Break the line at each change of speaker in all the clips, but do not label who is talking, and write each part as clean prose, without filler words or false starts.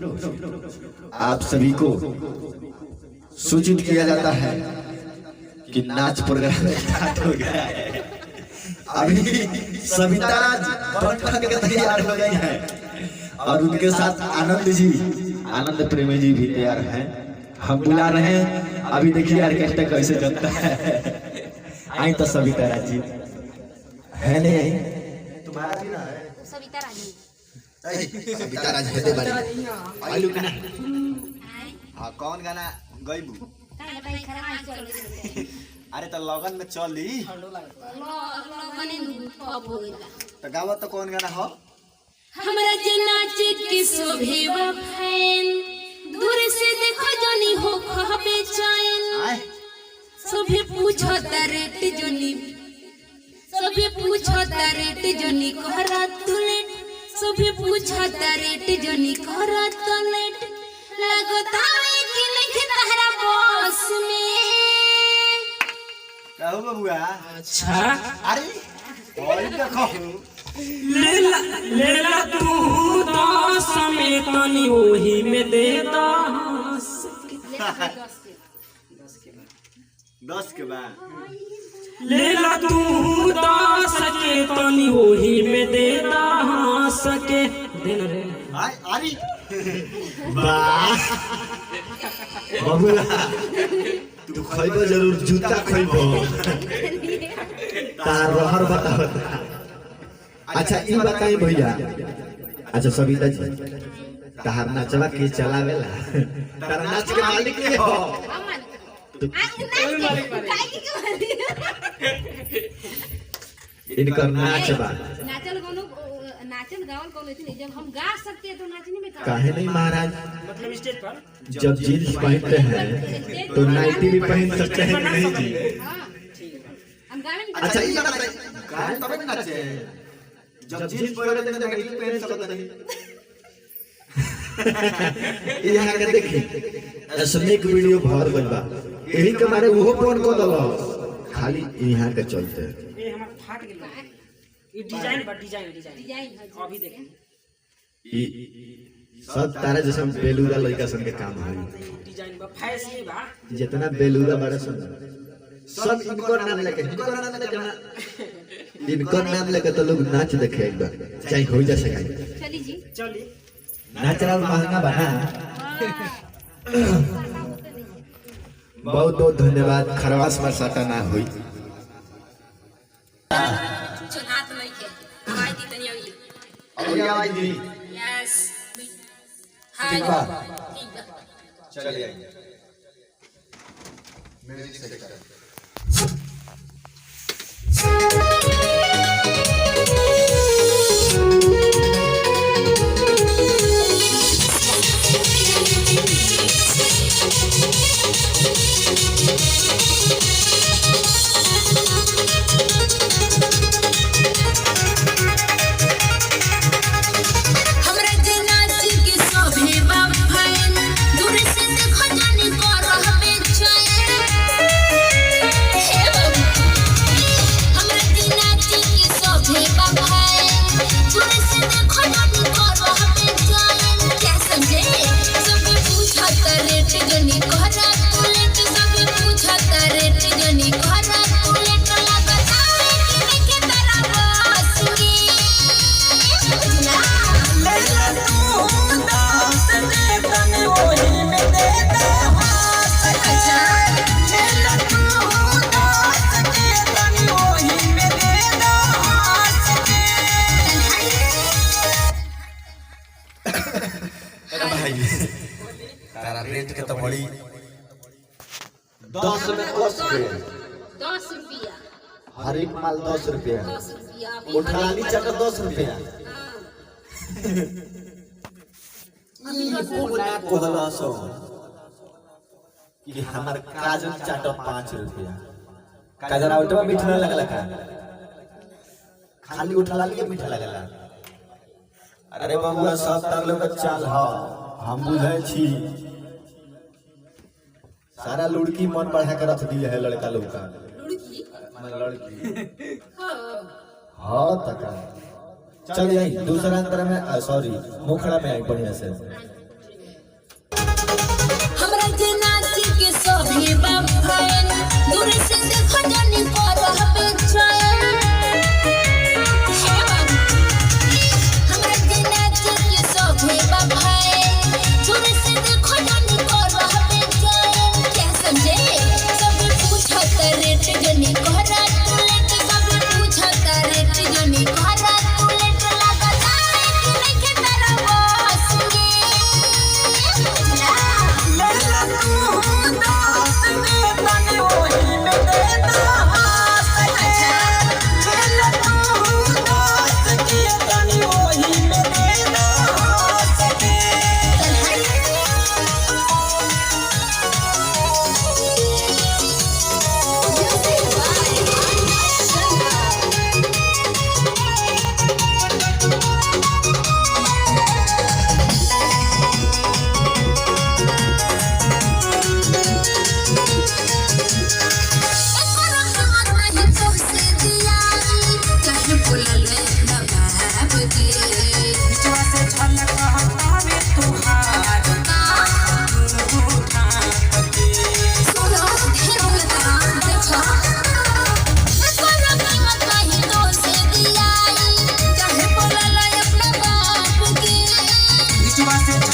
आप सभी को सूचित किया जाता है कि नाच प्रोग्राम स्टार्ट हो गया है। अभी सविता बैठक के तैयार हो गई है और उनके साथ आनंद प्रेमी जी भी तैयार हैं। हम बुला रहे हैं, अभी देखिए ऑर्केस्ट्रा कैसे चलता है। आई तो सविता राजी है नहीं, तुम्हारा भी ना है
सविता राजी।
सविता राज हेते बारे आई लुक ना। हां कौन गाना गइबू?
काहे भाई खराब चल रही।
अरे तो लगन में चल दी
लगने पप हो गइल।
तो गावा तो कौन गाना हो?
हमरा जे नाच के शोभे बहन दूर से देखो जनी हो खबे चैन। सभी पूछो त रेट जनी, सभी पूछो त रेट जनी कहरा तुलेट, सभी पूछो त रेट जनी कहरा तुलेट। लगता है कि नहीं तहरा बॉस में
कहू बबुआ।
अच्छा
अरे ओई देखो
लेला तू 10 में तनी ओही में दे 10
के बाद
लेला तू 10 के तनी ओही में दे 10 के देना रे।
आई अरे वाह बबुआ तू खइबो जरूर, जूता खइबो तार रहर बताओ। अच्छा ई बताई भैया, अच्छा सविता जी तार नाचवा के चलावेला? तार नाच के मालिक के हो? इनका नाच बा
नाचल गावल कोनो इतनी जब हम गा सकते हैं तो नाचने में
काहे नहीं महाराज?
मतलब स्टेज पर
जब जीन्स पहनते हैं तो नाइटी भी पहन सकते हैं नहीं जी?
हम गाने में
अच्छा ये बताइए गाने तब भी नाचे जब जीन्स पहनते हैं तो नाइटी पहन सकते नहीं? यहाँ के देखिए ऐसे एक वीडियो भर गइल बा, यही के मारे वो फोन को दलो खाली यहाँ के चलते।
ये हमार फाट गेल। ये डिजाइन अभी देखिए
ई सब तारा जैसा बेलूरा लड़का सन के काम है।
डिजाइन बा फैशन बा।
जितना बेलूरा बड़ा सन सब इनको नाम लेके इनको नाम लेके तो लोग नाच देखे एक बार चाहे हो जा सके।
चली जी
चली
नाचना महंगा बना। बहुत बहुत धन्यवाद। खरवास में सटा ना हुई
चुनात नहीं के आवाज दी तनी अभी
और आवाज दी
यस
ठीक बा
ठीक बा
चलिए आइए म्यूजिक सेट कर।
हमरा जे नाच के शोभे बहन दूर से देखो जनी को रहबे चैन। हे बाबू हमरा जे नाच के शोभे बहन दूर से देखो जनी को रहबे चैन। क्या समझे? सब पूछा त रेट जनी कहरा तुलेट, सब पूछा त रेट जनी कहरा तुलेट। लगता है कि नहीं तेरा बॉस में
लेला तू 10 दे तनी ओही में दे 10 के। लेला तू 10 के तनी ओही में दे 10 के।
अरे भाई तारा रेट के तो बड़ी 10 में 10 के
10 रुपया
हर एक माल 10 रुपया
10 रुपया
उठानी चक्कर 10 रुपया। ये बोला कोहला सो कि हमार काजल चाटो 5 रुपया। काजल आउटवा मीठा लगला का खाली उठला लिए मीठा लगला। अरे बबुआ सब तार लोग चाल ह हम बुझे छी सारा लुड़की मन बढ़ा के रख दिए है लड़का लोग का।
लड़की
लड़की
हां
हाँ तक चल जाई दूसरा अंतर में सॉरी मुखड़ा में आई बढ़िया से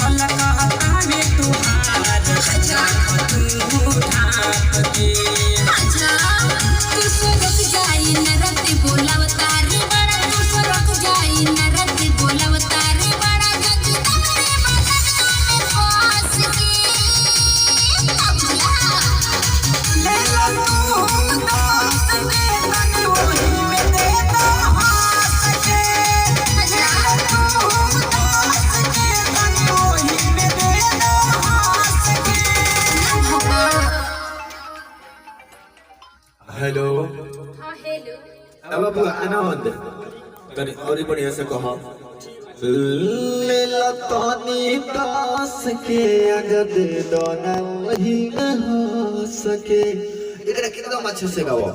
झलकता में तुहार तू ढाक के
अच्छा तू सरक जाई नरत बोलावता रे बड़ा तू सरक जाई नरत बोलावता रे बड़ा जग तमरे बदन में फास के अबला
ले लो तू दास के तन वही में दे दो हाथ के ले लो तू दास के तन वही में दे दो हाथ के
हेलो
हां हेलो
अब बाबू आनंद करी और बढ़िया से कहो ले लतानी दास के अगद दोना वही में हो सके एकरा कितना अच्छे से गाओ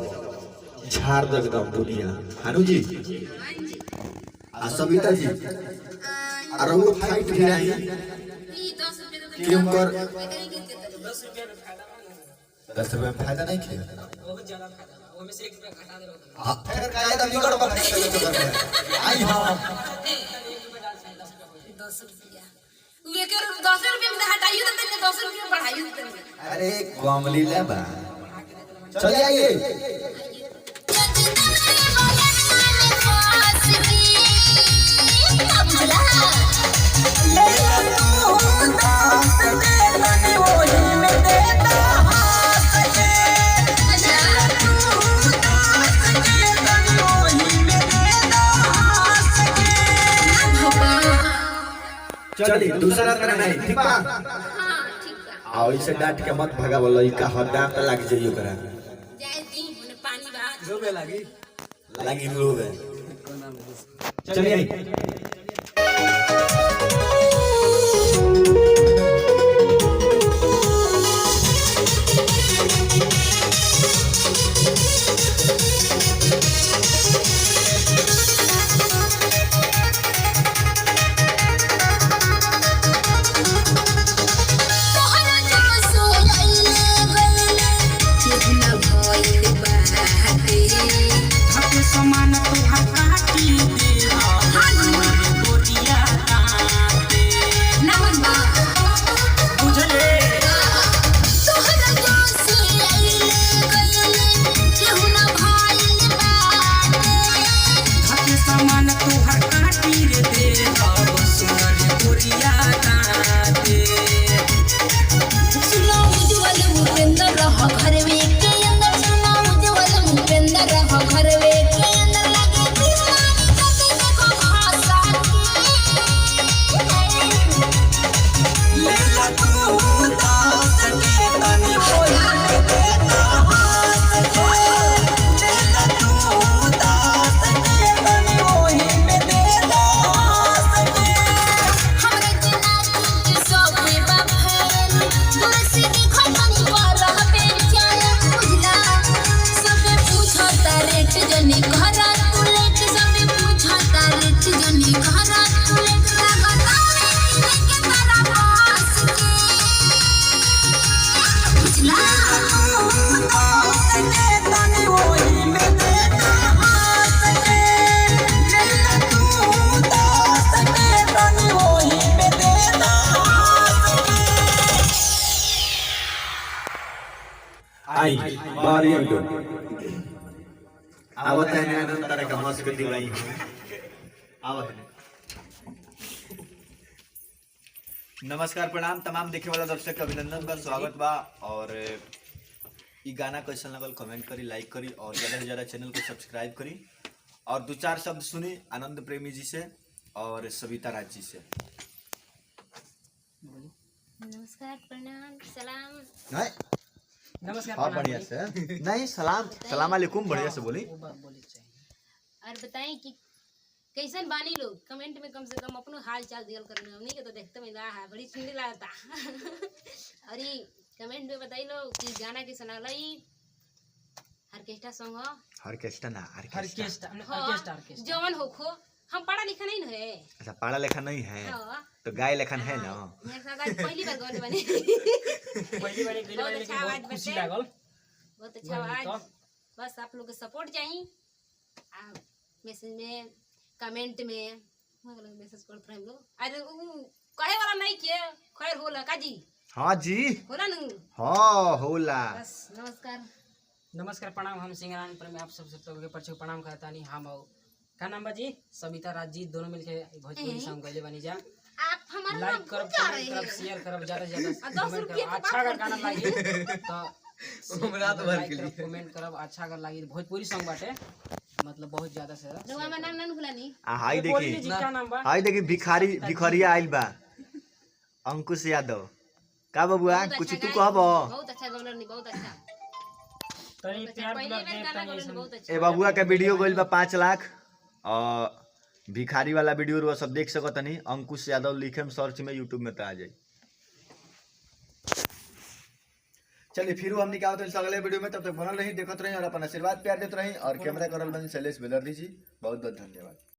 झाड़ दे एकदम दुनिया हानू जी आ सविता जी और वो फाइट भी रही
ई 10 रुपए तो
क्यों कर
10 रुपए
में फायदा नहीं किया
बहुत ज्यादा फायदा बा। ओमे से 1 रुपया घटा दे रहो।
हां फिर कायदा बिगड़ पड़ आई हां
10 रुपया वे के 10 रुपए में हटाइयो तो 10 रुपए बढ़ाइयो तो
अरे कमली ले बा चल आइए
ले लो तू दास के तन वही में दे दो हाथ के ले लो तू दास के तन वही में दे दो हाथ के
चलिए दूसरा तरह नहीं ठीक बा
हां ठीक बा
आओ इसे डांट के मत भगावो लइका हदार त लाग जाइयो करा
जाए दी होने पानी बा
रोबे लागी
लागी लोग चलिए आई
तोहरा जो सोइले गइले केहना भइल बाटे
हके समान तुहार काटी दे हमारे गोरिया काटे
नमन बा
बुझले
तोहरा जो सोइले गइले केहना भइल बाटे
हके समान तुहार काटी रे दे हमारे गोरिया काटे
सुना उज्जवल भूपेंद्र रह घरवे के अंदर सुना उज्जवल भूपेंद्र रह घरवे के अंदर लगे दीवानी कभी देखो भाषा
ले ला तू दास के तन वही में दे दो हाथ के ले ला तू दास के तन वही में दे दो हाथ के
हमरे जना के सोभे बाफेन दूर से देखो तनी पर पे जाया बुझला सबे पूछता रेट जनी घरा तू लेट सबे पूछता रेट जनी घरा तू लेट लगातावे के तारा पास के बुझला
तू दास के तन वही में दे दो हाथ के ले ला तू दास के तन वही में दे दो हाथ के
आई बारी अंडो आवत है आनंद तरह का मस्क दिलाई आवत है
नमस्कार प्रणाम तमाम देखे वाला दर्शक के अभिनंदन बा स्वागत बा और ई गाना कैसन लगल कमेंट करी लाइक करी और ज़्यादा से ज़्यादा चैनल को सब्सक्राइब करी और 2-4 शब्द सुनी आनंद प्रेमी जी से और सविता राज जी से।
नमस्कार प्रणाम सलाम
नहीं
नमस्कार
हाँ बढ़िया से नहीं सलाम सलाम वालेकुम बढ़िया से बोली
और बताएं कि कैसन बानी लोग कमेंट में कम से कम अपनो हाल चाल दियल करना हमनी के तो देखते में है बड़ी सुंदर लगता और ये कमेंट में बताई लो कि गाना के सुना लाई ऑर्केस्ट्रा सॉन्ग हो
ऑर्केस्ट्रा ना
ऑर्केस्ट्रा
जवन हो खो हम पढ़ा लिखा नहीं है
अच्छा पढ़ा लिखा नहीं है
हाँ।
तो गाय लेखन है ना
मेरे साथ आज पहली बार गौन बने
पहली बार एक
बहुत अच्छा आवाज
खुशी
बटे।
लागल
बहुत अच्छा आवाज
तो।
बस आप लोग के सपोर्ट चाहिए मैसेज में कमेंट में मैसेज करते रहे हम लोग अरे
कहे वाला नहीं के खैर होला काजी
हाँ जी
होला नु
हाँ होला।
बस नमस्कार
नमस्कार प्रणाम। हम सिंगरान प्रेमी आप सब के परिचय प्रणाम करता नहीं। हम आओ का नाम बाजी सविता राजजीत दोनों मिलके भोजपुरी सॉन्ग गइले बनी जा।
आप हमारा नाम
लाइक करब
क्या
कमेंट करब शेयर करब ज्यादा से ज्यादा
10
कमेंट
रुपये
करब।
के
अच्छा अगर गाना
बात
लागी तो
रात भर
लाइक
के
करब
लिए।
कमेंट करब। अच्छा अगर लागी भोजपुरी सॉन्ग बाटे मतलब बहुत ज्यादा से ज्यादा
रउआ में नाम ना भुलानी
हाय
बोलिए
देखी
जी का नाम बा।
हाय देखी भिखरिया आइल बा अंकुश यादव का बबुआ
बहुत
कुछ
अच्छा
तू
गाय-
कहब।
बहुत अच्छा गौलर नहीं बहुत अच्छा
तनी प्यार
पहले
दुलार
बेर
देव
गाना
तनी
गौलर
सब
बहुत अच्छा
ए बबुआ के वीडियो गइल बा 5 लाख और भिखारी वाला वीडियो रुआ सब देख सकत तनी अंकुश यादव लिखे में सर्च में यूट्यूब में तो आ जाई। चलिए फिर हम निकाल तो अगले वीडियो में, तब तक बनल रही देखत रही और अपन आशीर्वाद प्यार देते रही और कैमरा करल बन शैलेश बेदर्दी जी बहुत बहुत धन्यवाद।